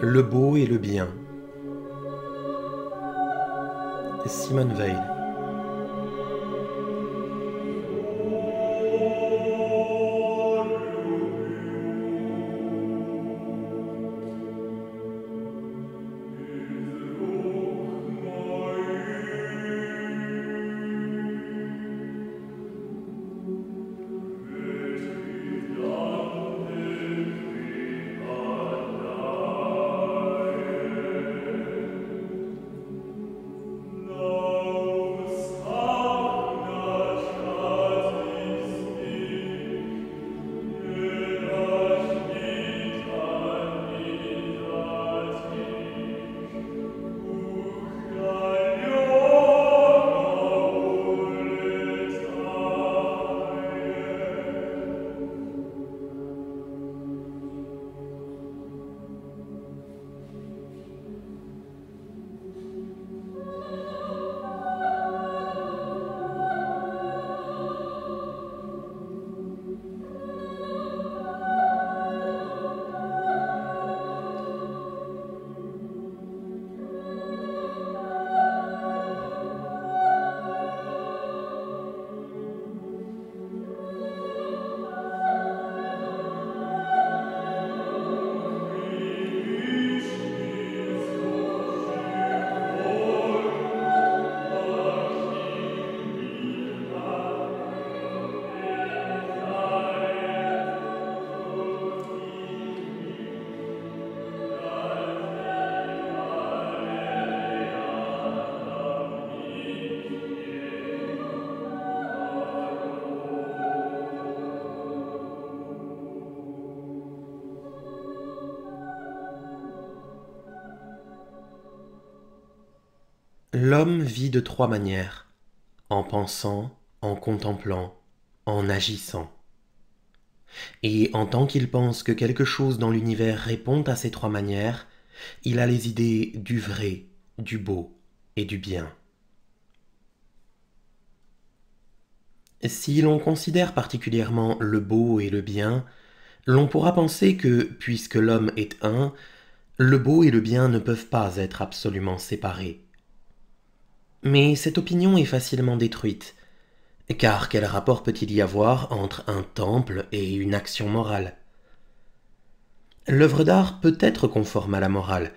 Le beau et le bien. Simone Weil. L'homme vit de trois manières, en pensant, en contemplant, en agissant. Et en tant qu'il pense que quelque chose dans l'univers répond à ces trois manières, il a les idées du vrai, du beau et du bien. Si l'on considère particulièrement le beau et le bien, l'on pourra penser que, puisque l'homme est un, le beau et le bien ne peuvent pas être absolument séparés. Mais cette opinion est facilement détruite, car quel rapport peut-il y avoir entre un temple et une action morale? L'œuvre d'art peut être conforme à la morale,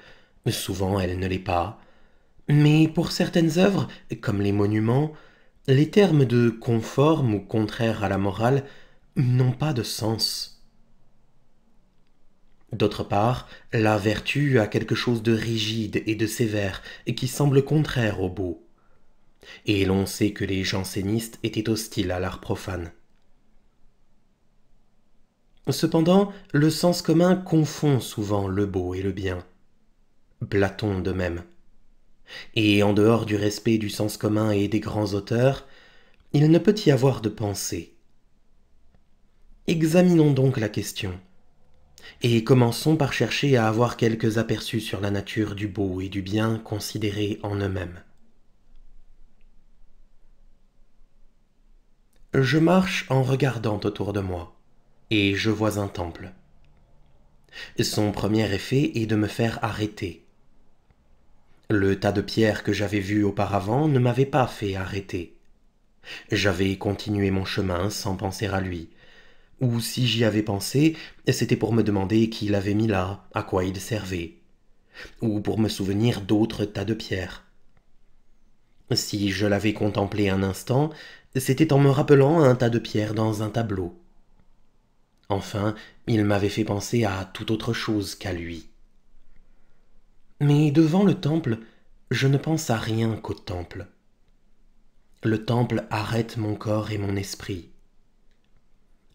souvent elle ne l'est pas, mais pour certaines œuvres, comme les monuments, les termes de conforme ou contraire à la morale n'ont pas de sens. D'autre part, la vertu a quelque chose de rigide et de sévère et qui semble contraire au beau. Et l'on sait que les jansénistes étaient hostiles à l'art profane. Cependant, le sens commun confond souvent le beau et le bien. Platon de même. Et en dehors du respect du sens commun et des grands auteurs, il ne peut y avoir de pensée. Examinons donc la question, et commençons par chercher à avoir quelques aperçus sur la nature du beau et du bien considérés en eux-mêmes. Je marche en regardant autour de moi, et je vois un temple. Son premier effet est de me faire arrêter. Le tas de pierres que j'avais vu auparavant ne m'avait pas fait arrêter. J'avais continué mon chemin sans penser à lui, ou si j'y avais pensé, c'était pour me demander qui l'avait mis là, à quoi il servait, ou pour me souvenir d'autres tas de pierres. Si je l'avais contemplé un instant, c'était en me rappelant un tas de pierres dans un tableau. Enfin, il m'avait fait penser à toute autre chose qu'à lui. Mais devant le temple, je ne pense à rien qu'au temple. Le temple arrête mon corps et mon esprit.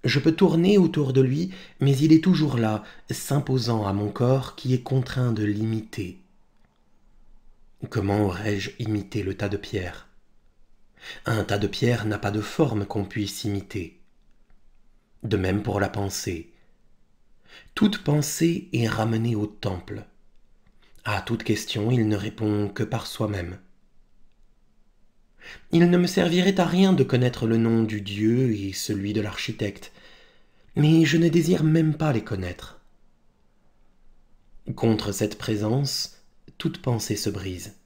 Je peux tourner autour de lui, mais il est toujours là, s'imposant à mon corps qui est contraint de l'imiter. Comment aurais-je imité le tas de pierres? Un tas de pierres n'a pas de forme qu'on puisse imiter. De même pour la pensée. Toute pensée est ramenée au temple. À toute question, il ne répond que par soi-même. Il ne me servirait à rien de connaître le nom du Dieu et celui de l'architecte, mais je ne désire même pas les connaître. Contre cette présence, toute pensée se brise.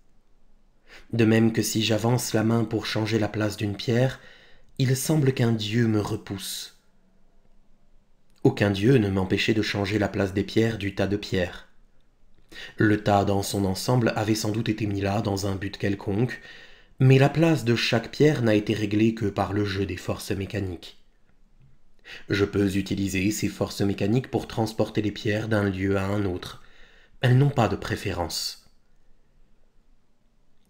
De même que si j'avance la main pour changer la place d'une pierre, il semble qu'un dieu me repousse. Aucun dieu ne m'empêchait de changer la place des pierres du tas de pierres. Le tas dans son ensemble avait sans doute été mis là dans un but quelconque, mais la place de chaque pierre n'a été réglée que par le jeu des forces mécaniques. Je peux utiliser ces forces mécaniques pour transporter les pierres d'un lieu à un autre. Elles n'ont pas de préférence.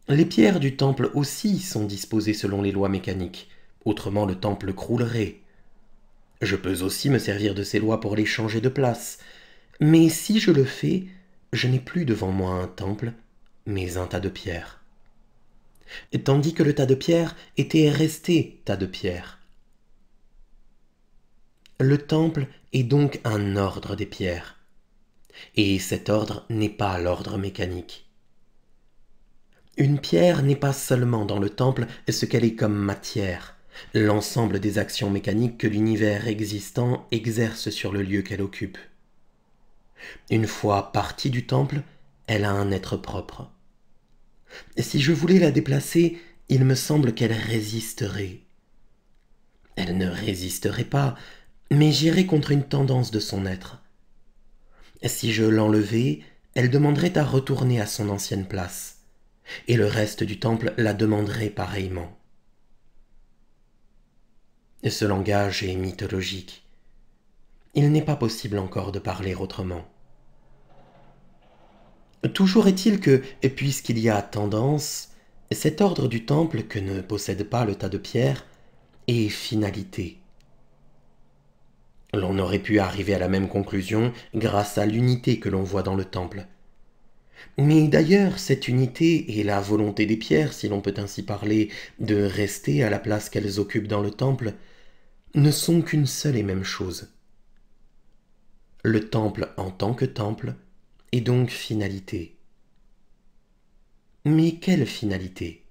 Les pierres du temple aussi sont disposées selon les lois mécaniques, autrement le temple croulerait. Je peux aussi me servir de ces lois pour les changer de place, mais si je le fais, je n'ai plus devant moi un temple, mais un tas de pierres. Tandis que le tas de pierres était resté tas de pierres. Le temple est donc un ordre des pierres, et cet ordre n'est pas l'ordre mécanique. Une pierre n'est pas seulement dans le temple ce qu'elle est comme matière, l'ensemble des actions mécaniques que l'univers existant exerce sur le lieu qu'elle occupe. Une fois partie du temple, elle a un être propre. Si je voulais la déplacer, il me semble qu'elle résisterait. Elle ne résisterait pas, mais j'irais contre une tendance de son être. Si je l'enlevais, elle demanderait à retourner à son ancienne place, et le reste du temple la demanderait pareillement. Ce langage est mythologique. Il n'est pas possible encore de parler autrement. Toujours est-il que, puisqu'il y a tendance, cet ordre du temple que ne possède pas le tas de pierres est finalité. L'on aurait pu arriver à la même conclusion grâce à l'unité que l'on voit dans le temple. Mais d'ailleurs, cette unité et la volonté des pierres, si l'on peut ainsi parler, de rester à la place qu'elles occupent dans le temple, ne sont qu'une seule et même chose. Le temple en tant que temple est donc finalité. Mais quelle finalité ?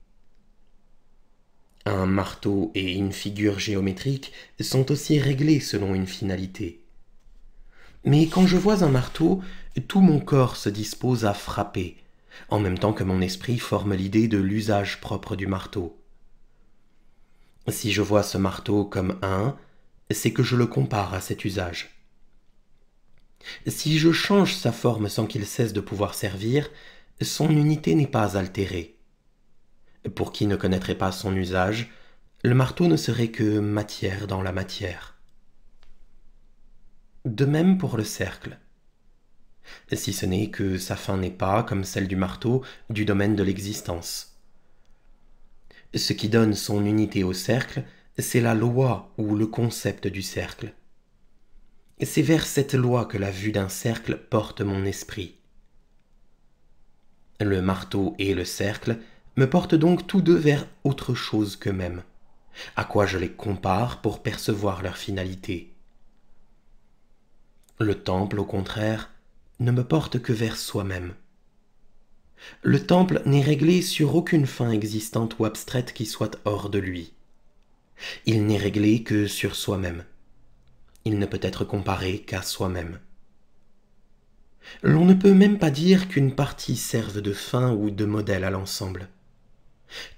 Un marteau et une figure géométrique sont aussi réglés selon une finalité. Mais quand je vois un marteau, tout mon corps se dispose à frapper, en même temps que mon esprit forme l'idée de l'usage propre du marteau. Si je vois ce marteau comme un, c'est que je le compare à cet usage. Si je change sa forme sans qu'il cesse de pouvoir servir, son unité n'est pas altérée. Pour qui ne connaîtrait pas son usage, le marteau ne serait que matière dans la matière. De même pour le cercle. Si ce n'est que sa fin n'est pas, comme celle du marteau, du domaine de l'existence. Ce qui donne son unité au cercle, c'est la loi ou le concept du cercle. C'est vers cette loi que la vue d'un cercle porte mon esprit. Le marteau et le cercle me portent donc tous deux vers autre chose qu'eux-mêmes, à quoi je les compare pour percevoir leur finalité. Le temple, au contraire, ne me porte que vers soi-même. Le temple n'est réglé sur aucune fin existante ou abstraite qui soit hors de lui. Il n'est réglé que sur soi-même. Il ne peut être comparé qu'à soi-même. L'on ne peut même pas dire qu'une partie serve de fin ou de modèle à l'ensemble.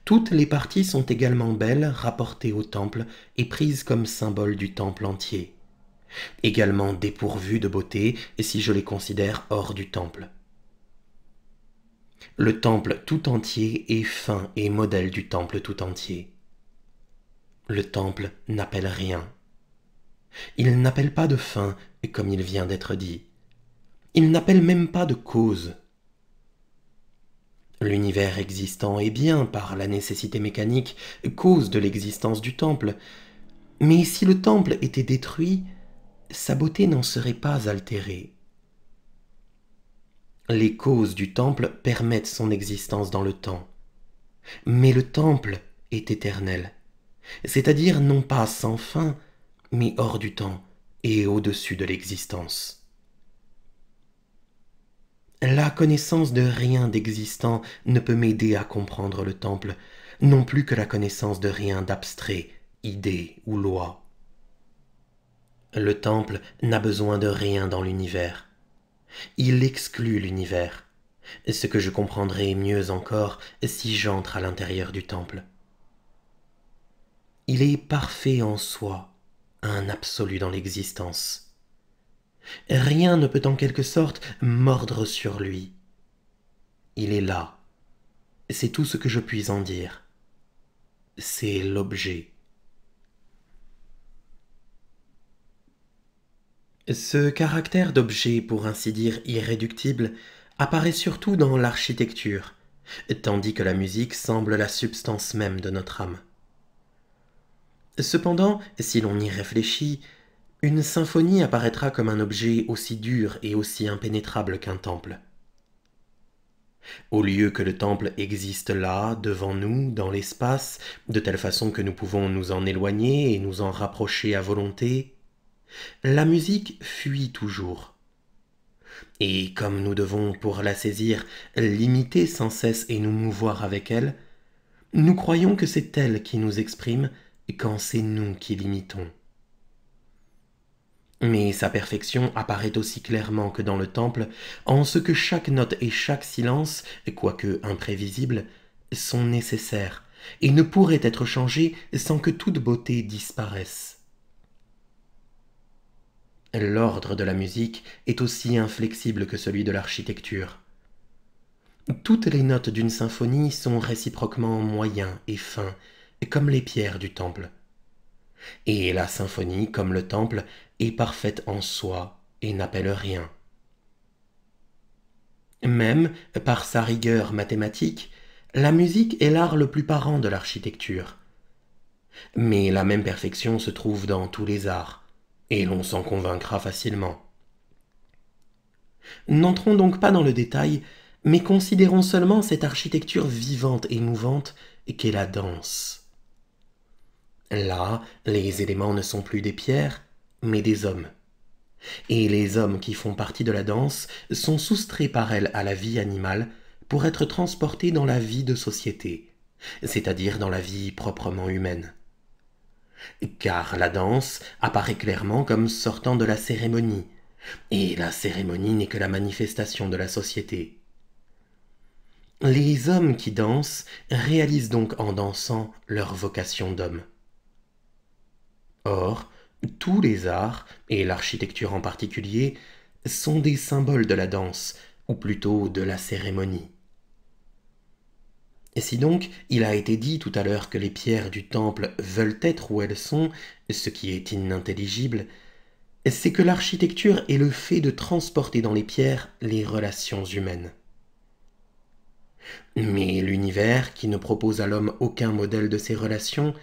Toutes les parties sont également belles, rapportées au temple et prises comme symbole du temple entier, également dépourvues de beauté si je les considère hors du temple. Le temple tout entier est fin et modèle du temple tout entier. Le temple n'appelle rien. Il n'appelle pas de fin, comme il vient d'être dit. Il n'appelle même pas de cause. L'univers existant est bien, par la nécessité mécanique, cause de l'existence du temple, mais si le temple était détruit, sa beauté n'en serait pas altérée. Les causes du temple permettent son existence dans le temps, mais le temple est éternel, c'est-à-dire non pas sans fin, mais hors du temps et au-dessus de l'existence. La connaissance de rien d'existant ne peut m'aider à comprendre le temple, non plus que la connaissance de rien d'abstrait, idée ou loi. Le temple n'a besoin de rien dans l'univers. Il exclut l'univers, ce que je comprendrai mieux encore si j'entre à l'intérieur du temple. Il est parfait en soi, un absolu dans l'existence. Rien ne peut en quelque sorte mordre sur lui. Il est là. C'est tout ce que je puis en dire. C'est l'objet. Ce caractère d'objet, pour ainsi dire irréductible, apparaît surtout dans l'architecture, tandis que la musique semble la substance même de notre âme. Cependant, si l'on y réfléchit, une symphonie apparaîtra comme un objet aussi dur et aussi impénétrable qu'un temple. Au lieu que le temple existe là, devant nous, dans l'espace, de telle façon que nous pouvons nous en éloigner et nous en rapprocher à volonté, la musique fuit toujours. Et comme nous devons, pour la saisir, l'imiter sans cesse et nous mouvoir avec elle, nous croyons que c'est elle qui nous exprime quand c'est nous qui l'imitons. Mais sa perfection apparaît aussi clairement que dans le temple, en ce que chaque note et chaque silence, quoique imprévisibles, sont nécessaires et ne pourraient être changés sans que toute beauté disparaisse. L'ordre de la musique est aussi inflexible que celui de l'architecture. Toutes les notes d'une symphonie sont réciproquement moyens et fins, comme les pierres du temple. Et la symphonie, comme le temple, est parfaite en soi et n'appelle rien. Même, par sa rigueur mathématique, la musique est l'art le plus parent de l'architecture. Mais la même perfection se trouve dans tous les arts, et l'on s'en convaincra facilement. N'entrons donc pas dans le détail, mais considérons seulement cette architecture vivante et mouvante qu'est la danse. Là, les éléments ne sont plus des pierres, mais des hommes. Et les hommes qui font partie de la danse sont soustraits par elle à la vie animale pour être transportés dans la vie de société, c'est-à-dire dans la vie proprement humaine. Car la danse apparaît clairement comme sortant de la cérémonie, et la cérémonie n'est que la manifestation de la société. Les hommes qui dansent réalisent donc en dansant leur vocation d'homme. Or, tous les arts, et l'architecture en particulier, sont des symboles de la danse, ou plutôt de la cérémonie. Et si donc il a été dit tout à l'heure que les pierres du temple veulent être où elles sont, ce qui est inintelligible, c'est que l'architecture est le fait de transporter dans les pierres les relations humaines. Mais l'univers, qui ne propose à l'homme aucun modèle de ces relations,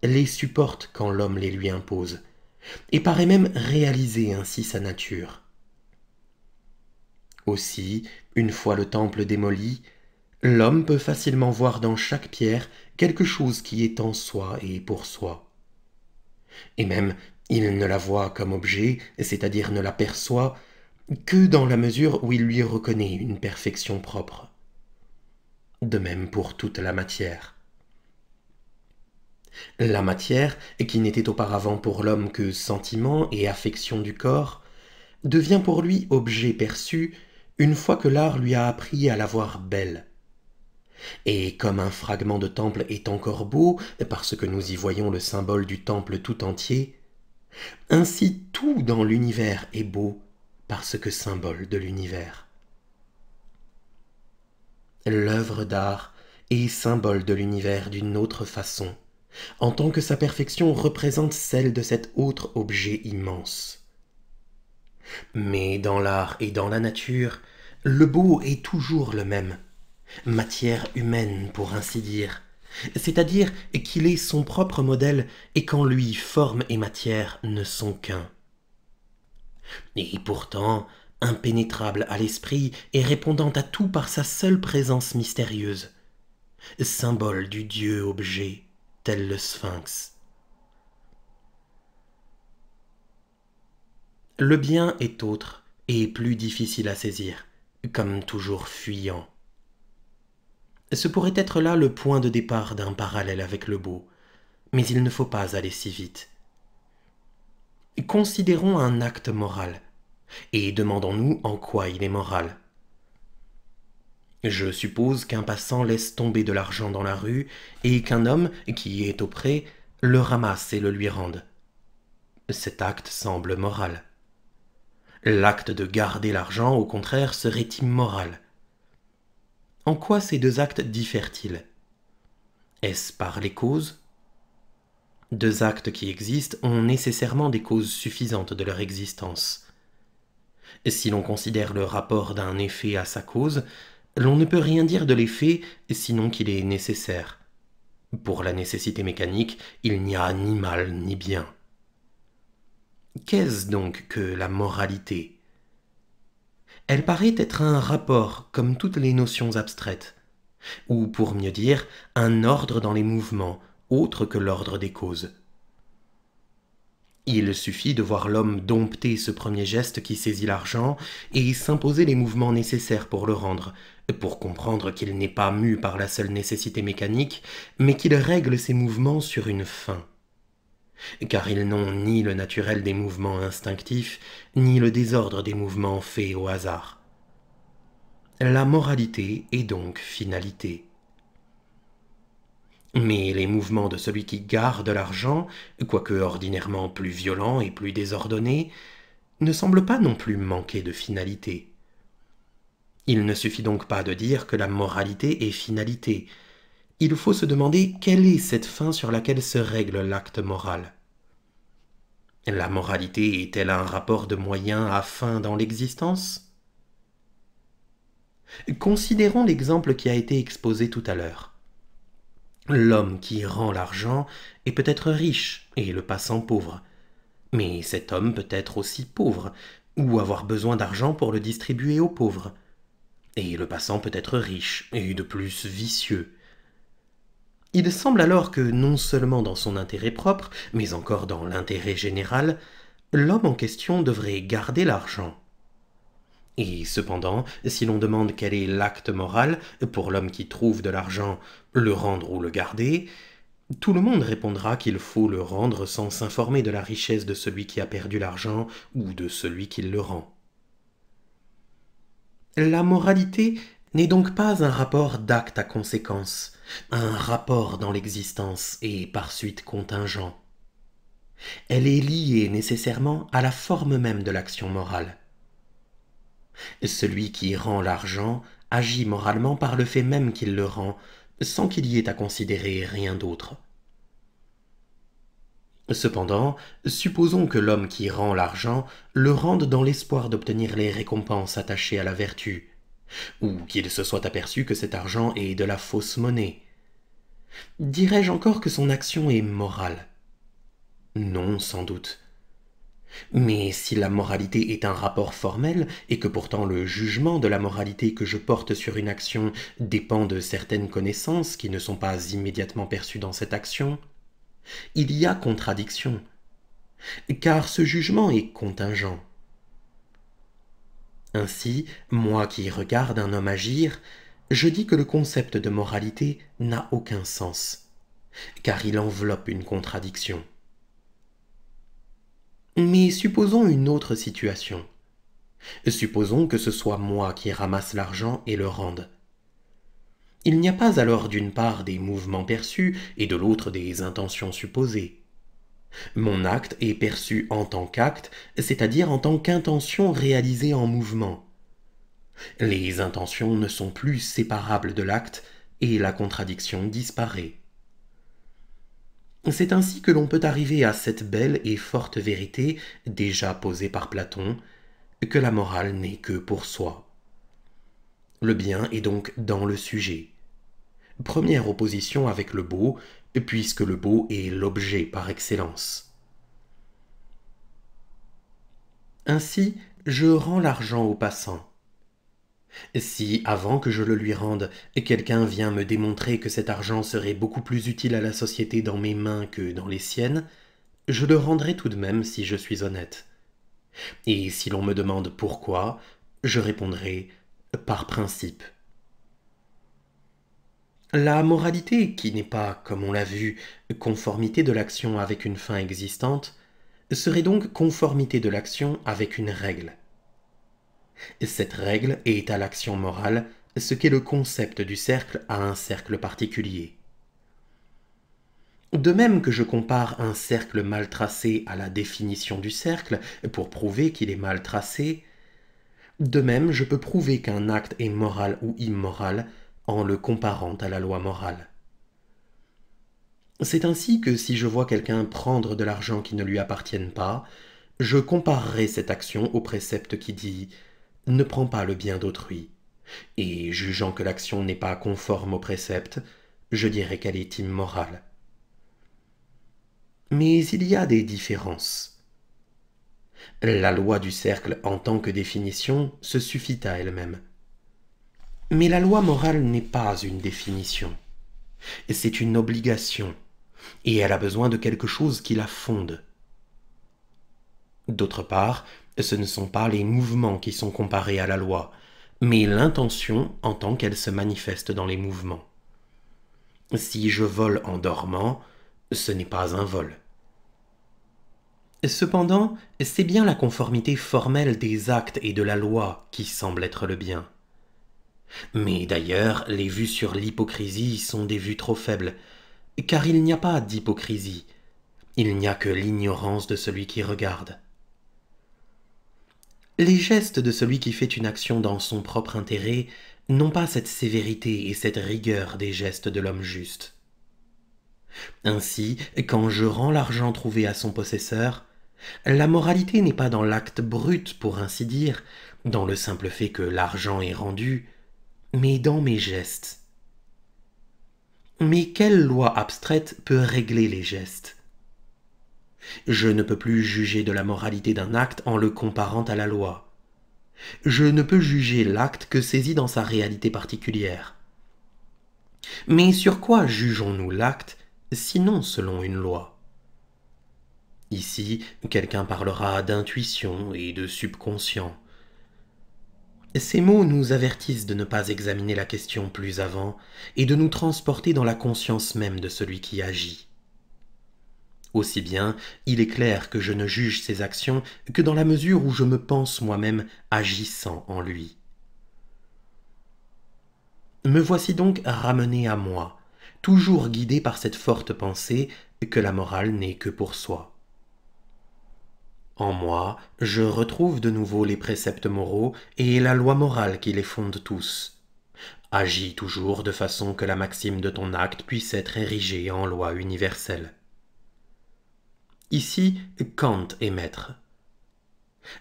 les supporte quand l'homme les lui impose, et paraît même réaliser ainsi sa nature. Aussi, une fois le temple démoli, l'homme peut facilement voir dans chaque pierre quelque chose qui est en soi et pour soi. Et même, il ne la voit comme objet, c'est-à-dire ne la perçoit, que dans la mesure où il lui reconnaît une perfection propre. De même pour toute la matière. La matière, qui n'était auparavant pour l'homme que sentiment et affection du corps, devient pour lui objet perçu une fois que l'art lui a appris à la voir belle. Et comme un fragment de temple est encore beau, parce que nous y voyons le symbole du temple tout entier, ainsi tout dans l'univers est beau, parce que symbole de l'univers. L'œuvre d'art est symbole de l'univers d'une autre façon, en tant que sa perfection représente celle de cet autre objet immense. Mais dans l'art et dans la nature, le beau est toujours le même, matière humaine pour ainsi dire, c'est-à-dire qu'il est son propre modèle et qu'en lui forme et matière ne sont qu'un. Et pourtant, impénétrable à l'esprit et répondant à tout par sa seule présence mystérieuse, symbole du Dieu objet, tel le sphinx. Le bien est autre et plus difficile à saisir, comme toujours fuyant. Ce pourrait être là le point de départ d'un parallèle avec le beau, mais il ne faut pas aller si vite. Considérons un acte moral, Et demandons-nous en quoi il est moral. Je suppose qu'un passant laisse tomber de l'argent dans la rue et qu'un homme, qui est auprès, le ramasse et le lui rende. Cet acte semble moral. L'acte de garder l'argent, au contraire, serait immoral. En quoi ces deux actes diffèrent-ils? Est-ce par les causes? Deux actes qui existent ont nécessairement des causes suffisantes de leur existence. Si l'on considère le rapport d'un effet à sa cause, l'on ne peut rien dire de l'effet sinon qu'il est nécessaire. Pour la nécessité mécanique, il n'y a ni mal ni bien. Qu'est-ce donc que la moralité? Elle paraît être un rapport, comme toutes les notions abstraites, ou pour mieux dire, un ordre dans les mouvements, autre que l'ordre des causes. Il suffit de voir l'homme dompter ce premier geste qui saisit l'argent et s'imposer les mouvements nécessaires pour le rendre, pour comprendre qu'il n'est pas mu par la seule nécessité mécanique, mais qu'il règle ses mouvements sur une fin. Car ils n'ont ni le naturel des mouvements instinctifs, ni le désordre des mouvements faits au hasard. La moralité est donc finalité. Mais les mouvements de celui qui garde l'argent, quoique ordinairement plus violents et plus désordonnés, ne semblent pas non plus manquer de finalité. Il ne suffit donc pas de dire que la moralité est finalité. Il faut se demander quelle est cette fin sur laquelle se règle l'acte moral. La moralité est-elle un rapport de moyens à fin dans l'existence? Considérons l'exemple qui a été exposé tout à l'heure. L'homme qui rend l'argent est peut-être riche et le passant pauvre. Mais cet homme peut être aussi pauvre, ou avoir besoin d'argent pour le distribuer aux pauvres. Et le passant peut être riche, et de plus vicieux. Il semble alors que non seulement dans son intérêt propre, mais encore dans l'intérêt général, l'homme en question devrait garder l'argent. Et cependant, si l'on demande quel est l'acte moral pour l'homme qui trouve de l'argent, le rendre ou le garder, tout le monde répondra qu'il faut le rendre sans s'informer de la richesse de celui qui a perdu l'argent ou de celui qui le rend. La moralité n'est donc pas un rapport d'acte à conséquence, un rapport dans l'existence et par suite contingent. Elle est liée nécessairement à la forme même de l'action morale. Celui qui rend l'argent agit moralement par le fait même qu'il le rend, sans qu'il y ait à considérer rien d'autre. Cependant, supposons que l'homme qui rend l'argent le rende dans l'espoir d'obtenir les récompenses attachées à la vertu, ou qu'il se soit aperçu que cet argent est de la fausse monnaie. Dirais-je encore que son action est morale? Non, sans doute. Mais si la moralité est un rapport formel, et que pourtant le jugement de la moralité que je porte sur une action dépend de certaines connaissances qui ne sont pas immédiatement perçues dans cette action, il y a contradiction, car ce jugement est contingent. Ainsi, moi qui regarde un homme agir, je dis que le concept de moralité n'a aucun sens, car il enveloppe une contradiction. Mais supposons une autre situation. Supposons que ce soit moi qui ramasse l'argent et le rende. Il n'y a pas alors d'une part des mouvements perçus et de l'autre des intentions supposées. Mon acte est perçu en tant qu'acte, c'est-à-dire en tant qu'intention réalisée en mouvement. Les intentions ne sont plus séparables de l'acte et la contradiction disparaît. C'est ainsi que l'on peut arriver à cette belle et forte vérité, déjà posée par Platon, que la morale n'est que pour soi. Le bien est donc dans le sujet. Première opposition avec le beau, puisque le beau est l'objet par excellence. Ainsi, je rends l'argent au passant. Si, avant que je le lui rende, quelqu'un vient me démontrer que cet argent serait beaucoup plus utile à la société dans mes mains que dans les siennes, je le rendrai tout de même si je suis honnête. Et si l'on me demande pourquoi, je répondrai par principe. La moralité, qui n'est pas, comme on l'a vu, conformité de l'action avec une fin existante, serait donc conformité de l'action avec une règle. Cette règle est à l'action morale ce qu'est le concept du cercle à un cercle particulier. De même que je compare un cercle mal tracé à la définition du cercle pour prouver qu'il est mal tracé, de même je peux prouver qu'un acte est moral ou immoral en le comparant à la loi morale. C'est ainsi que si je vois quelqu'un prendre de l'argent qui ne lui appartienne pas, je comparerai cette action au précepte qui dit « Ne prends pas le bien d'autrui », et jugeant que l'action n'est pas conforme au précepte, je dirai qu'elle est immorale. Mais il y a des différences. La loi du cercle en tant que définition se suffit à elle-même. Mais la loi morale n'est pas une définition. C'est une obligation, et elle a besoin de quelque chose qui la fonde. D'autre part, ce ne sont pas les mouvements qui sont comparés à la loi, mais l'intention en tant qu'elle se manifeste dans les mouvements. Si je vole en dormant, ce n'est pas un vol. Cependant, c'est bien la conformité formelle des actes et de la loi qui semble être le bien. Mais d'ailleurs, les vues sur l'hypocrisie sont des vues trop faibles, car il n'y a pas d'hypocrisie, il n'y a que l'ignorance de celui qui regarde. Les gestes de celui qui fait une action dans son propre intérêt n'ont pas cette sévérité et cette rigueur des gestes de l'homme juste. Ainsi, quand je rends l'argent trouvé à son possesseur, la moralité n'est pas dans l'acte brut, pour ainsi dire, dans le simple fait que l'argent est rendu, mais dans mes gestes. Mais quelle loi abstraite peut régler les gestes? Je ne peux plus juger de la moralité d'un acte en le comparant à la loi. Je ne peux juger l'acte que saisi dans sa réalité particulière. Mais sur quoi jugeons-nous l'acte, sinon selon une loi? Ici, quelqu'un parlera d'intuition et de subconscient. Ces mots nous avertissent de ne pas examiner la question plus avant et de nous transporter dans la conscience même de celui qui agit. Aussi bien, il est clair que je ne juge ses actions que dans la mesure où je me pense moi-même agissant en lui. Me voici donc ramené à moi, toujours guidé par cette forte pensée que la morale n'est que pour soi. En moi, je retrouve de nouveau les préceptes moraux et la loi morale qui les fonde tous. Agis toujours de façon que la maxime de ton acte puisse être érigée en loi universelle. Ici, Kant est maître.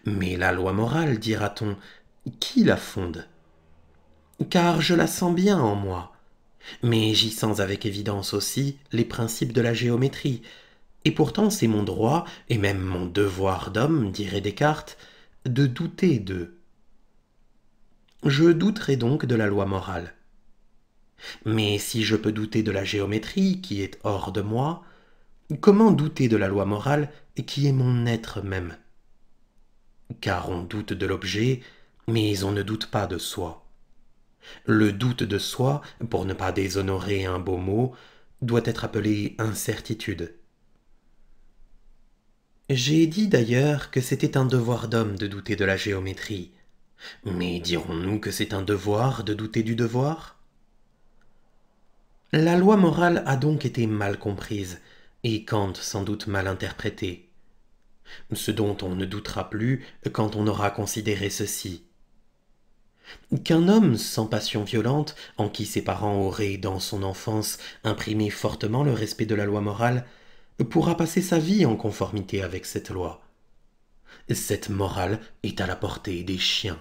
Mais la loi morale, dira-t-on, qui la fonde? Car je la sens bien en moi. Mais j'y sens avec évidence aussi les principes de la géométrie, et pourtant c'est mon droit, et même mon devoir d'homme, dirait Descartes, de douter d'eux. Je douterai donc de la loi morale. Mais si je peux douter de la géométrie, qui est hors de moi, comment douter de la loi morale, qui est mon être même? Car on doute de l'objet, mais on ne doute pas de soi. Le doute de soi, pour ne pas déshonorer un beau mot, doit être appelé incertitude. J'ai dit d'ailleurs que c'était un devoir d'homme de douter de la géométrie. Mais dirons-nous que c'est un devoir de douter du devoir? La loi morale a donc été mal comprise, et Kant sans doute mal interprétée. Ce dont on ne doutera plus quand on aura considéré ceci. Qu'un homme sans passion violente, en qui ses parents auraient, dans son enfance, imprimé fortement le respect de la loi morale, pourra passer sa vie en conformité avec cette loi. Cette morale est à la portée des chiens.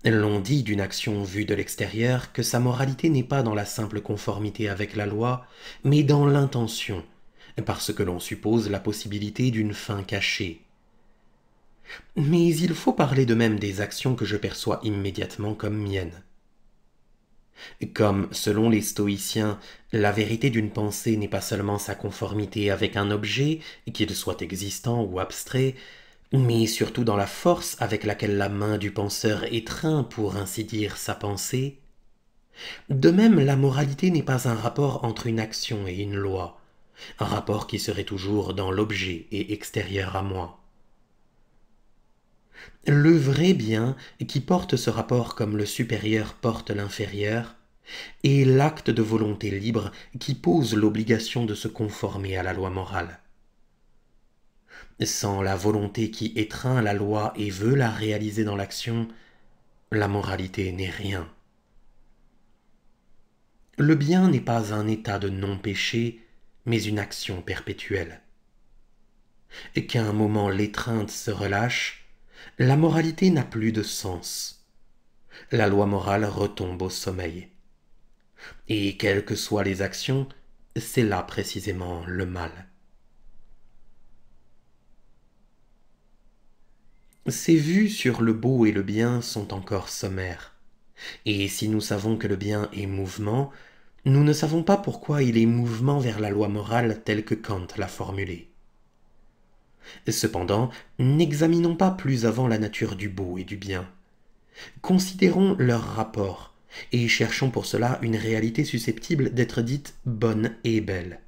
L'on dit d'une action vue de l'extérieur que sa moralité n'est pas dans la simple conformité avec la loi, mais dans l'intention, parce que l'on suppose la possibilité d'une fin cachée. Mais il faut parler de même des actions que je perçois immédiatement comme miennes. Comme, selon les stoïciens, la vérité d'une pensée n'est pas seulement sa conformité avec un objet, qu'il soit existant ou abstrait, mais surtout dans la force avec laquelle la main du penseur étreint, pour ainsi dire, sa pensée, de même la moralité n'est pas un rapport entre une action et une loi, un rapport qui serait toujours dans l'objet et extérieur à moi. Le vrai bien qui porte ce rapport comme le supérieur porte l'inférieur est l'acte de volonté libre qui pose l'obligation de se conformer à la loi morale. Sans la volonté qui étreint la loi et veut la réaliser dans l'action, la moralité n'est rien. Le bien n'est pas un état de non-péché, mais une action perpétuelle. Et qu'à un moment l'étreinte se relâche, la moralité n'a plus de sens. La loi morale retombe au sommeil. Et quelles que soient les actions, c'est là précisément le mal. Ces vues sur le beau et le bien sont encore sommaires. Et si nous savons que le bien est mouvement, nous ne savons pas pourquoi il est mouvement vers la loi morale telle que Kant l'a formulée. Cependant, n'examinons pas plus avant la nature du beau et du bien. Considérons leur rapport, et cherchons pour cela une réalité susceptible d'être dite bonne et belle.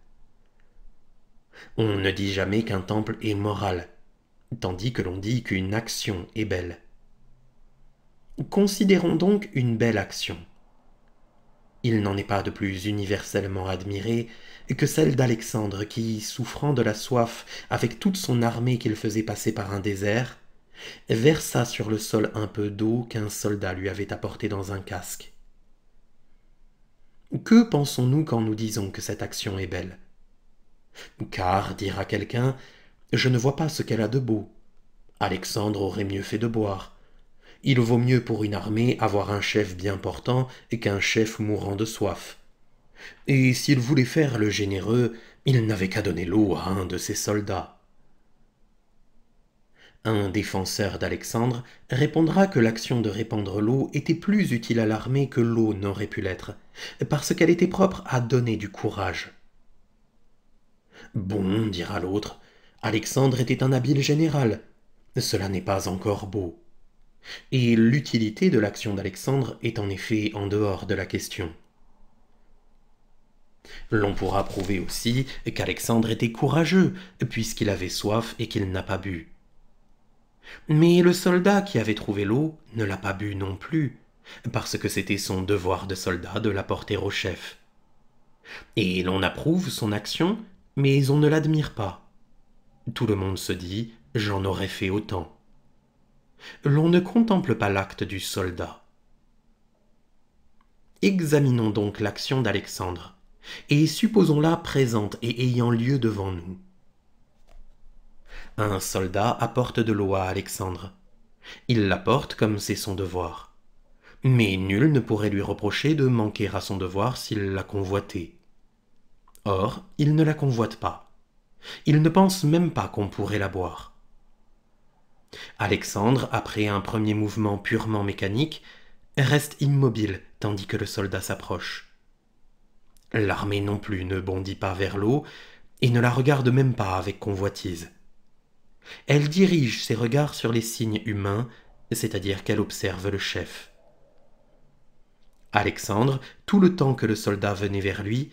On ne dit jamais qu'un temple est moral, tandis que l'on dit qu'une action est belle. Considérons donc une belle action. Il n'en est pas de plus universellement admirée que celle d'Alexandre qui, souffrant de la soif avec toute son armée qu'il faisait passer par un désert, versa sur le sol un peu d'eau qu'un soldat lui avait apporté dans un casque. Que pensons-nous quand nous disons que cette action est belle? Car, dira quelqu'un, je ne vois pas ce qu'elle a de beau. Alexandre aurait mieux fait de boire. Il vaut mieux pour une armée avoir un chef bien portant qu'un chef mourant de soif. Et s'il voulait faire le généreux, il n'avait qu'à donner l'eau à un de ses soldats. Un défenseur d'Alexandre répondra que l'action de répandre l'eau était plus utile à l'armée que l'eau n'aurait pu l'être, parce qu'elle était propre à donner du courage. Bon, dira l'autre, Alexandre était un habile général. Cela n'est pas encore beau. Et l'utilité de l'action d'Alexandre est en effet en dehors de la question. L'on pourra prouver aussi qu'Alexandre était courageux, puisqu'il avait soif et qu'il n'a pas bu. Mais le soldat qui avait trouvé l'eau ne l'a pas bu non plus, parce que c'était son devoir de soldat de l'apporter au chef. Et l'on approuve son action, mais on ne l'admire pas. Tout le monde se dit « j'en aurais fait autant ». L'on ne contemple pas l'acte du soldat. Examinons donc l'action d'Alexandre, et supposons-la présente et ayant lieu devant nous. Un soldat apporte de l'eau à Alexandre. Il l'apporte comme c'est son devoir. Mais nul ne pourrait lui reprocher de manquer à son devoir s'il l'a convoité. Or, il ne la convoite pas. Il ne pense même pas qu'on pourrait la boire. Alexandre, après un premier mouvement purement mécanique, reste immobile tandis que le soldat s'approche. L'armée non plus ne bondit pas vers l'eau et ne la regarde même pas avec convoitise. Elle dirige ses regards sur les signes humains, c'est-à-dire qu'elle observe le chef. Alexandre, tout le temps que le soldat venait vers lui,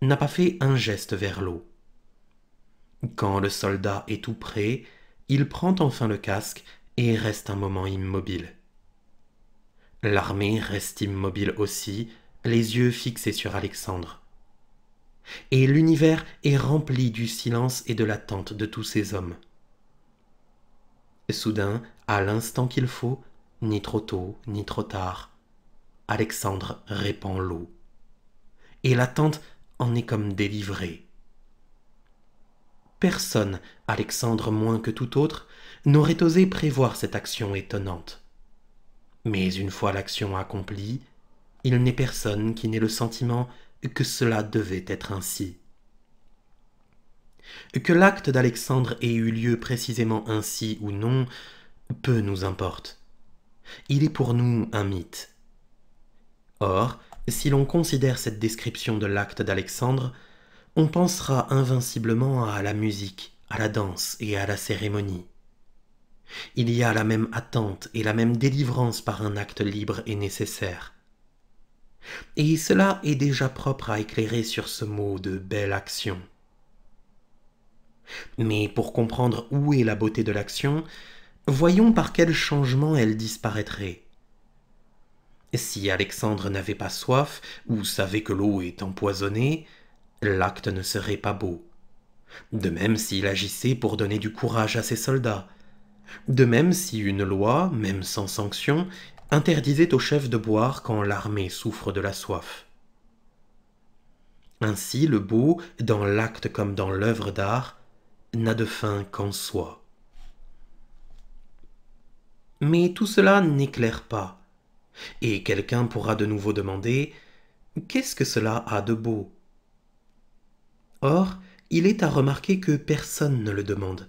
n'a pas fait un geste vers l'eau. Quand le soldat est tout près, il prend enfin le casque et reste un moment immobile. L'armée reste immobile aussi, les yeux fixés sur Alexandre. Et l'univers est rempli du silence et de l'attente de tous ces hommes. Soudain, à l'instant qu'il faut, ni trop tôt, ni trop tard, Alexandre répand l'eau. Et l'attente en est comme délivrée. Personne, Alexandre moins que tout autre, n'aurait osé prévoir cette action étonnante. Mais une fois l'action accomplie, il n'est personne qui n'ait le sentiment que cela devait être ainsi. Que l'acte d'Alexandre ait eu lieu précisément ainsi ou non, peu nous importe. Il est pour nous un mythe. Or, si l'on considère cette description de l'acte d'Alexandre, on pensera invinciblement à la musique, à la danse et à la cérémonie. Il y a la même attente et la même délivrance par un acte libre et nécessaire. Et cela est déjà propre à éclairer sur ce mot de belle action. Mais pour comprendre où est la beauté de l'action, Voyons par quel changement elle disparaîtrait. Si Alexandre n'avait pas soif ou savait que l'eau est empoisonnée, l'acte ne serait pas beau. De même s'il agissait pour donner du courage à ses soldats. De même si une loi, même sans sanction, interdisait aux chefs de boire quand l'armée souffre de la soif. Ainsi le beau, dans l'acte comme dans l'œuvre d'art, n'a de fin qu'en soi. Mais tout cela n'éclaire pas, et quelqu'un pourra de nouveau demander « Qu'est-ce que cela a de beau ?» Or, il est à remarquer que personne ne le demande.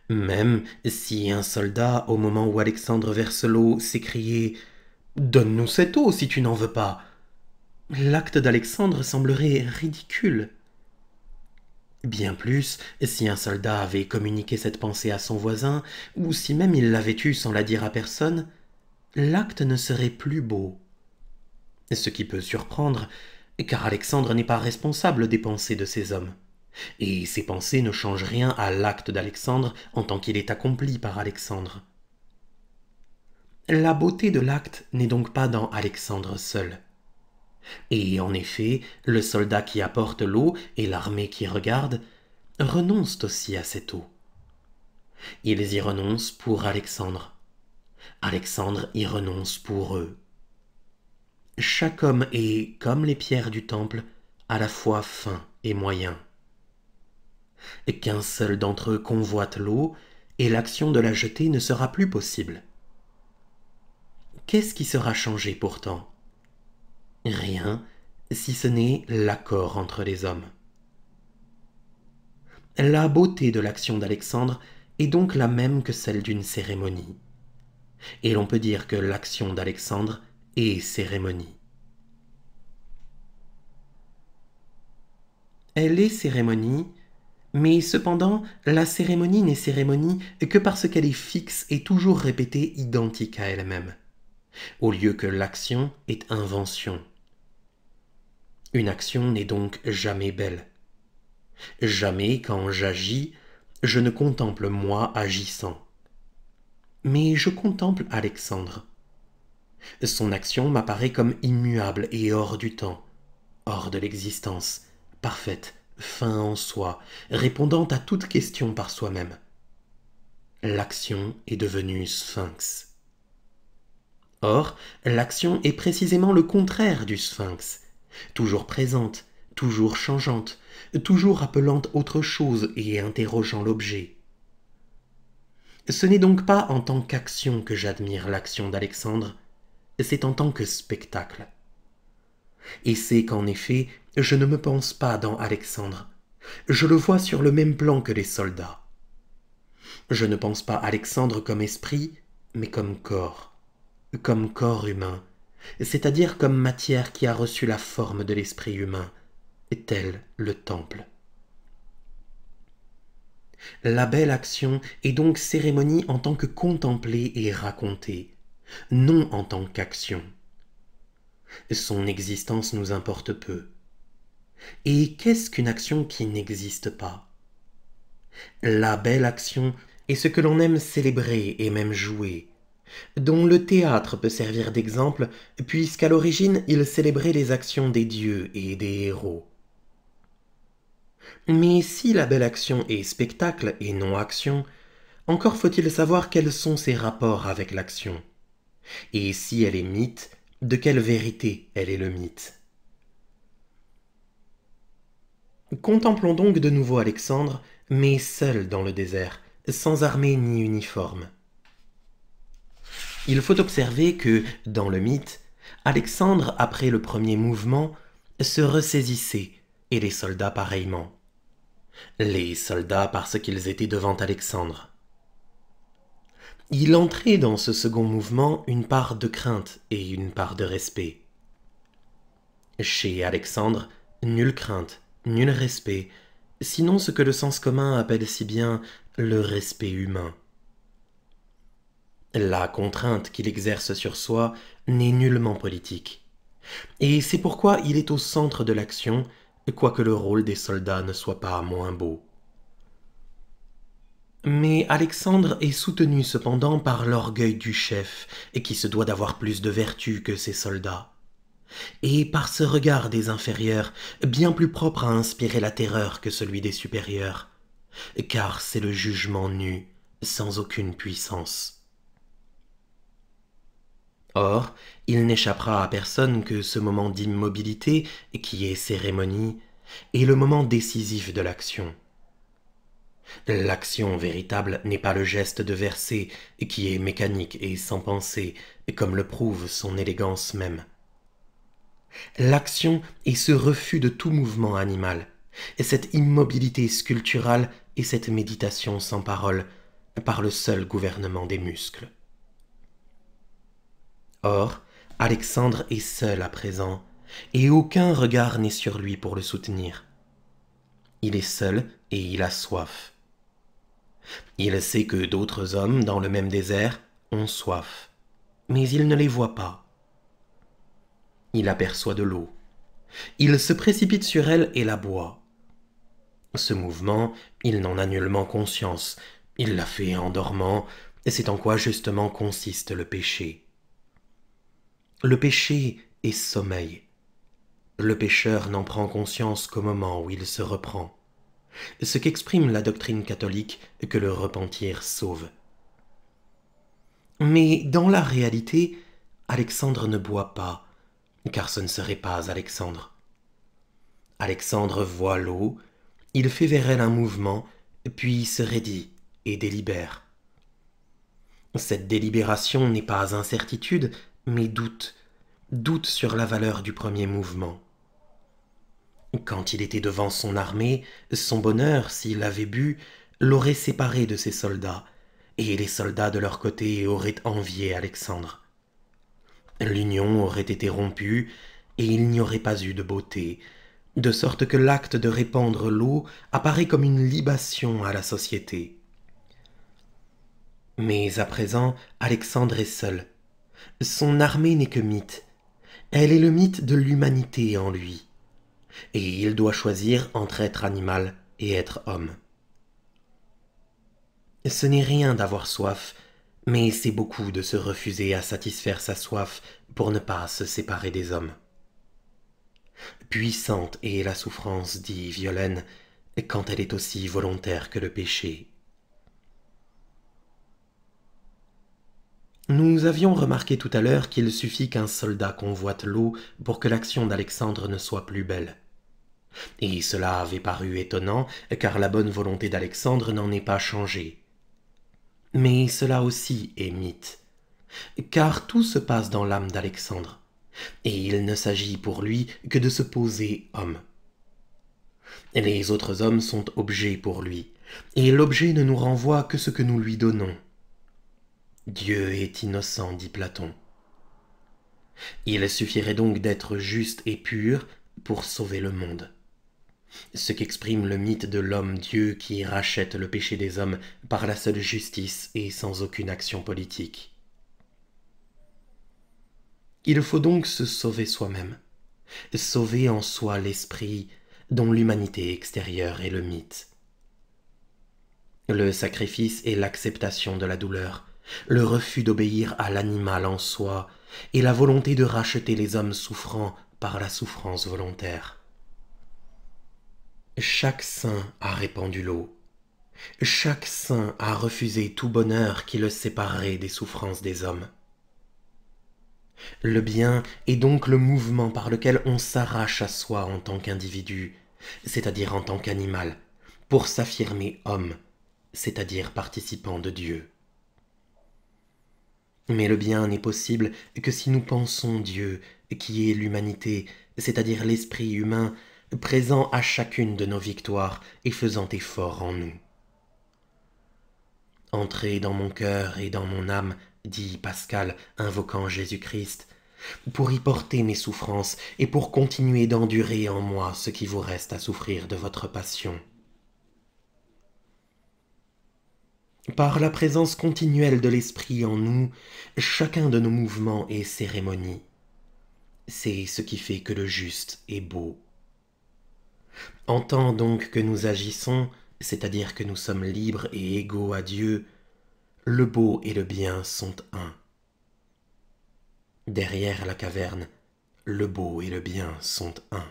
Même si un soldat, au moment où Alexandre verse l'eau, s'écriait « Donne-nous cette eau si tu n'en veux pas !» l'acte d'Alexandre semblerait ridicule. Bien plus, si un soldat avait communiqué cette pensée à son voisin, ou si même il l'avait eue sans la dire à personne, l'acte ne serait plus beau. Ce qui peut surprendre, car Alexandre n'est pas responsable des pensées de ces hommes. Et ces pensées ne changent rien à l'acte d'Alexandre en tant qu'il est accompli par Alexandre. La beauté de l'acte n'est donc pas dans Alexandre seul. Et en effet, le soldat qui apporte l'eau et l'armée qui regarde renoncent aussi à cette eau. Ils y renoncent pour Alexandre. Alexandre y renonce pour eux. Chaque homme est, comme les pierres du temple, à la fois fin et moyen. Qu'un seul d'entre eux convoite l'eau, et l'action de la jeter ne sera plus possible. Qu'est-ce qui sera changé pourtant? Rien, si ce n'est l'accord entre les hommes. La beauté de l'action d'Alexandre est donc la même que celle d'une cérémonie. Et l'on peut dire que l'action d'Alexandre est cérémonie. Elle est cérémonie, mais cependant la cérémonie n'est cérémonie que parce qu'elle est fixe et toujours répétée identique à elle-même, au lieu que l'action est invention. Une action n'est donc jamais belle. Jamais quand j'agis, je ne contemple moi agissant. Mais je contemple Alexandre. Son action m'apparaît comme immuable et hors du temps, hors de l'existence, parfaite, fin en soi, répondant à toute question par soi-même. L'action est devenue sphinx. Or, l'action est précisément le contraire du sphinx, toujours présente, toujours changeante, toujours appelant autre chose et interrogeant l'objet. Ce n'est donc pas en tant qu'action que j'admire l'action d'Alexandre, c'est en tant que spectacle. Et c'est qu'en effet, je ne me pense pas dans Alexandre, je le vois sur le même plan que les soldats. Je ne pense pas Alexandre comme esprit, mais comme corps humain, c'est-à-dire comme matière qui a reçu la forme de l'esprit humain, tel le temple. La belle action est donc cérémonie en tant que contemplée et racontée, non en tant qu'action. Son existence nous importe peu. Et qu'est-ce qu'une action qui n'existe pas? La belle action est ce que l'on aime célébrer et même jouer, dont le théâtre peut servir d'exemple, puisqu'à l'origine il célébrait les actions des dieux et des héros. Mais si la belle action est spectacle et non action, encore faut-il savoir quels sont ses rapports avec l'action. Et si elle est mythe, de quelle vérité elle est le mythe? Contemplons donc de nouveau Alexandre, mais seul dans le désert, sans armée ni uniforme. Il faut observer que, dans le mythe, Alexandre, après le premier mouvement, se ressaisissait, et les soldats pareillement. Les soldats parce qu'ils étaient devant Alexandre. Il entrait dans ce second mouvement une part de crainte et une part de respect. Chez Alexandre, nulle crainte, nul respect, sinon ce que le sens commun appelle si bien le respect humain. La contrainte qu'il exerce sur soi n'est nullement politique. Et c'est pourquoi il est au centre de l'action, quoique le rôle des soldats ne soit pas moins beau. Mais Alexandre est soutenu cependant par l'orgueil du chef, et qui se doit d'avoir plus de vertu que ses soldats, et par ce regard des inférieurs, bien plus propre à inspirer la terreur que celui des supérieurs, car c'est le jugement nu, sans aucune puissance. Or, il n'échappera à personne que ce moment d'immobilité, qui est cérémonie, est le moment décisif de l'action. L'action véritable n'est pas le geste de verser, qui est mécanique et sans pensée, comme le prouve son élégance même. L'action est ce refus de tout mouvement animal, et cette immobilité sculpturale et cette méditation sans parole, par le seul gouvernement des muscles. Or, Alexandre est seul à présent, et aucun regard n'est sur lui pour le soutenir. Il est seul et il a soif. Il sait que d'autres hommes, dans le même désert, ont soif, mais il ne les voit pas. Il aperçoit de l'eau. Il se précipite sur elle et la boit. Ce mouvement, il n'en a nullement conscience. Il l'a fait en dormant, et c'est en quoi justement consiste le péché. Le péché est sommeil. Le pécheur n'en prend conscience qu'au moment où il se reprend. Ce qu'exprime la doctrine catholique que le repentir sauve. Mais dans la réalité, Alexandre ne boit pas, car ce ne serait pas Alexandre. Alexandre voit l'eau, il fait vers elle un mouvement, puis se raidit et délibère. Cette délibération n'est pas incertitude, mais doute, doute sur la valeur du premier mouvement. Quand il était devant son armée, son bonheur, s'il avait bu, l'aurait séparé de ses soldats, et les soldats de leur côté auraient envié Alexandre. L'union aurait été rompue, et il n'y aurait pas eu de beauté, de sorte que l'acte de répandre l'eau apparaît comme une libation à la société. Mais à présent, Alexandre est seul. Son armée n'est que mythe. Elle est le mythe de l'humanité en lui. Et il doit choisir entre être animal et être homme. Ce n'est rien d'avoir soif, mais c'est beaucoup de se refuser à satisfaire sa soif pour ne pas se séparer des hommes. Puissante est la souffrance, dit Violaine, quand elle est aussi volontaire que le péché. Nous avions remarqué tout à l'heure qu'il suffit qu'un soldat convoite l'eau pour que l'action d'Alexandre ne soit plus belle. Et cela avait paru étonnant, car la bonne volonté d'Alexandre n'en est pas changée. Mais cela aussi est mythe, car tout se passe dans l'âme d'Alexandre, et il ne s'agit pour lui que de se poser homme. Les autres hommes sont objets pour lui, et l'objet ne nous renvoie que ce que nous lui donnons. Dieu est innocent, dit Platon. Il suffirait donc d'être juste et pur pour sauver le monde. Ce qu'exprime le mythe de l'homme-dieu qui rachète le péché des hommes par la seule justice et sans aucune action politique. Il faut donc se sauver soi-même, sauver en soi l'esprit dont l'humanité extérieure est le mythe. Le sacrifice est l'acceptation de la douleur, le refus d'obéir à l'animal en soi et la volonté de racheter les hommes souffrants par la souffrance volontaire. Chaque saint a répandu l'eau. Chaque saint a refusé tout bonheur qui le séparerait des souffrances des hommes. Le bien est donc le mouvement par lequel on s'arrache à soi en tant qu'individu, c'est-à-dire en tant qu'animal, pour s'affirmer homme, c'est-à-dire participant de Dieu. Mais le bien n'est possible que si nous pensons Dieu, qui est l'humanité, c'est-à-dire l'esprit humain, présent à chacune de nos victoires et faisant effort en nous. Entrez dans mon cœur et dans mon âme, dit Pascal, invoquant Jésus-Christ, pour y porter mes souffrances et pour continuer d'endurer en moi ce qui vous reste à souffrir de votre passion. Par la présence continuelle de l'esprit en nous, chacun de nos mouvements est cérémonie. C'est ce qui fait que le juste est beau. En tant donc que nous agissons, c'est-à-dire que nous sommes libres et égaux à Dieu, le beau et le bien sont un. Derrière la caverne, le beau et le bien sont un.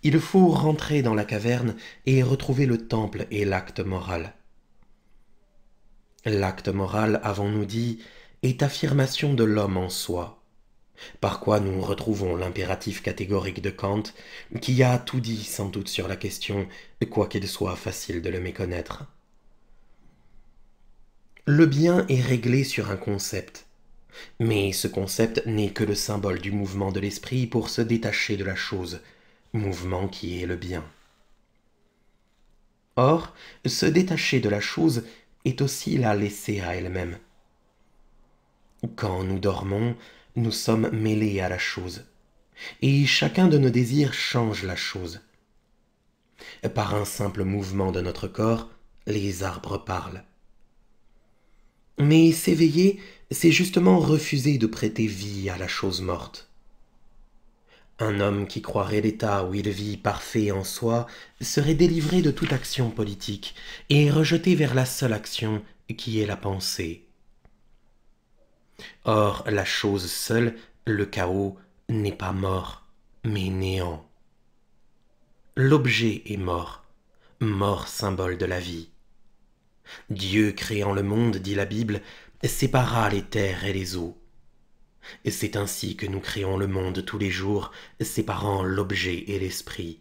Il faut rentrer dans la caverne et retrouver le temple et l'acte moral. L'acte moral, avons-nous dit, est affirmation de l'homme en soi, par quoi nous retrouvons l'impératif catégorique de Kant, qui a tout dit sans doute sur la question, quoiqu'il soit facile de le méconnaître. Le bien est réglé sur un concept, mais ce concept n'est que le symbole du mouvement de l'esprit pour se détacher de la chose, mouvement qui est le bien. Or, se détacher de la chose est aussi la laisser à elle-même. Quand nous dormons, nous sommes mêlés à la chose, et chacun de nos désirs change la chose. Par un simple mouvement de notre corps, les arbres parlent. Mais s'éveiller, c'est justement refuser de prêter vie à la chose morte. Un homme qui croirait l'état où il vit parfait en soi serait délivré de toute action politique et rejeté vers la seule action qui est la pensée. Or, la chose seule, le chaos, n'est pas mort, mais néant. L'objet est mort, mort symbole de la vie. Dieu créant le monde, dit la Bible, sépara les terres et les eaux. Et c'est ainsi que nous créons le monde tous les jours, séparant l'objet et l'esprit.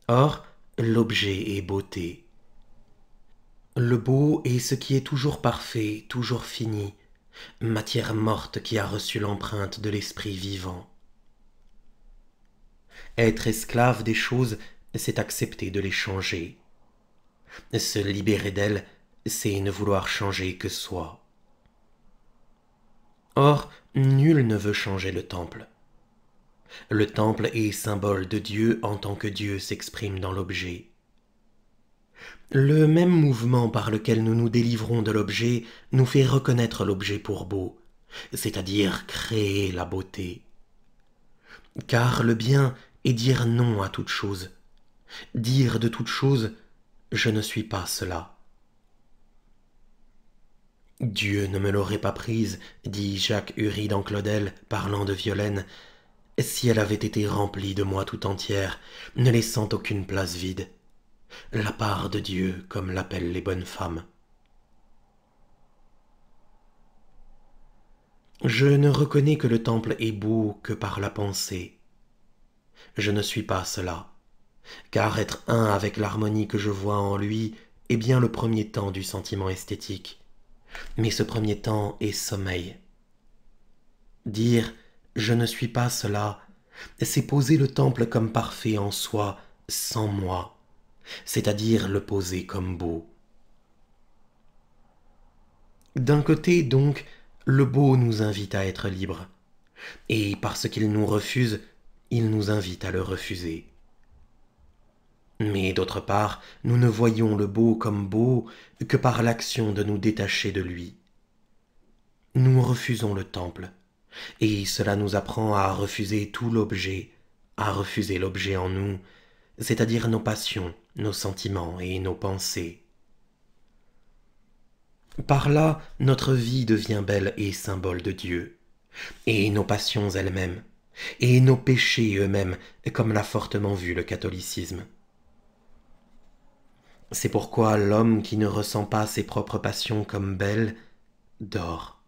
Or, l'objet est beauté. Le beau est ce qui est toujours parfait, toujours fini, matière morte qui a reçu l'empreinte de l'esprit vivant. Être esclave des choses, c'est accepter de les changer. Se libérer d'elles, c'est ne vouloir changer que soi. Or, nul ne veut changer le temple. Le temple est symbole de Dieu en tant que Dieu s'exprime dans l'objet. Le même mouvement par lequel nous nous délivrons de l'objet nous fait reconnaître l'objet pour beau, c'est-à-dire créer la beauté. Car le bien est dire non à toute chose, dire de toute chose « je ne suis pas cela ». Dieu ne me l'aurait pas prise, dit Jacques Uri dans Claudel, parlant de Violaine, si elle avait été remplie de moi tout entière, ne laissant aucune place vide. La part de Dieu, comme l'appellent les bonnes femmes. Je ne reconnais que le temple est beau que par la pensée. Je ne suis pas cela, car être un avec l'harmonie que je vois en lui est bien le premier temps du sentiment esthétique. Mais ce premier temps est sommeil. Dire « je ne suis pas cela », c'est poser le temple comme parfait en soi, sans moi, c'est-à-dire le poser comme beau. D'un côté, donc, le beau nous invite à être libres, et parce qu'il nous refuse, il nous invite à le refuser. Mais d'autre part, nous ne voyons le beau comme beau que par l'action de nous détacher de lui. Nous refusons le temple, et cela nous apprend à refuser tout l'objet, à refuser l'objet en nous, c'est-à-dire nos passions, nos sentiments et nos pensées. Par là, notre vie devient belle et symbole de Dieu, et nos passions elles-mêmes, et nos péchés eux-mêmes, comme l'a fortement vu le catholicisme. C'est pourquoi l'homme qui ne ressent pas ses propres passions comme belles, dort.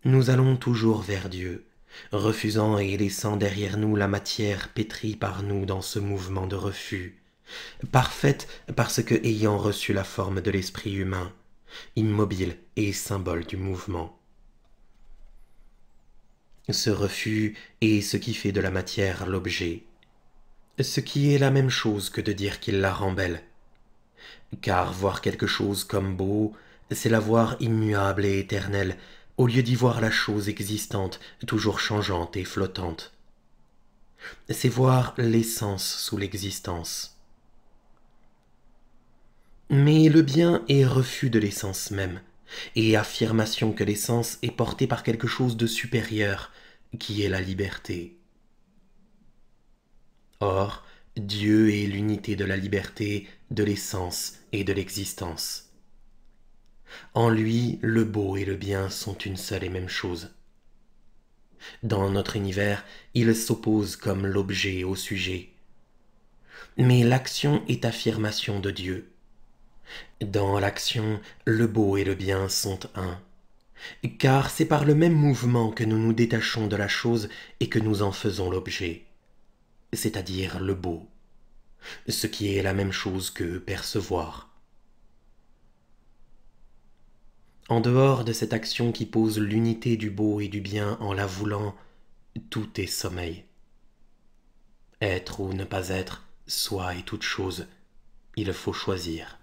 Nous allons toujours vers Dieu, refusant et laissant derrière nous la matière pétrie par nous dans ce mouvement de refus, parfaite parce que ayant reçu la forme de l'esprit humain, immobile et symbole du mouvement. Ce refus est ce qui fait de la matière l'objet, ce qui est la même chose que de dire qu'il la rend belle. Car voir quelque chose comme beau, c'est la voir immuable et éternelle, au lieu d'y voir la chose existante, toujours changeante et flottante. C'est voir l'essence sous l'existence. Mais le bien est refus de l'essence même, et affirmation que l'essence est portée par quelque chose de supérieur, qui est la liberté. Or, Dieu est l'unité de la liberté, de l'essence et de l'existence. En lui, le beau et le bien sont une seule et même chose. Dans notre univers, ils s'opposent comme l'objet au sujet. Mais l'action est affirmation de Dieu. Dans l'action, le beau et le bien sont un. Car c'est par le même mouvement que nous nous détachons de la chose et que nous en faisons l'objet, c'est-à-dire le beau, ce qui est la même chose que percevoir. En dehors de cette action qui pose l'unité du beau et du bien en la voulant, tout est sommeil. Être ou ne pas être, soi et toute chose, il faut choisir.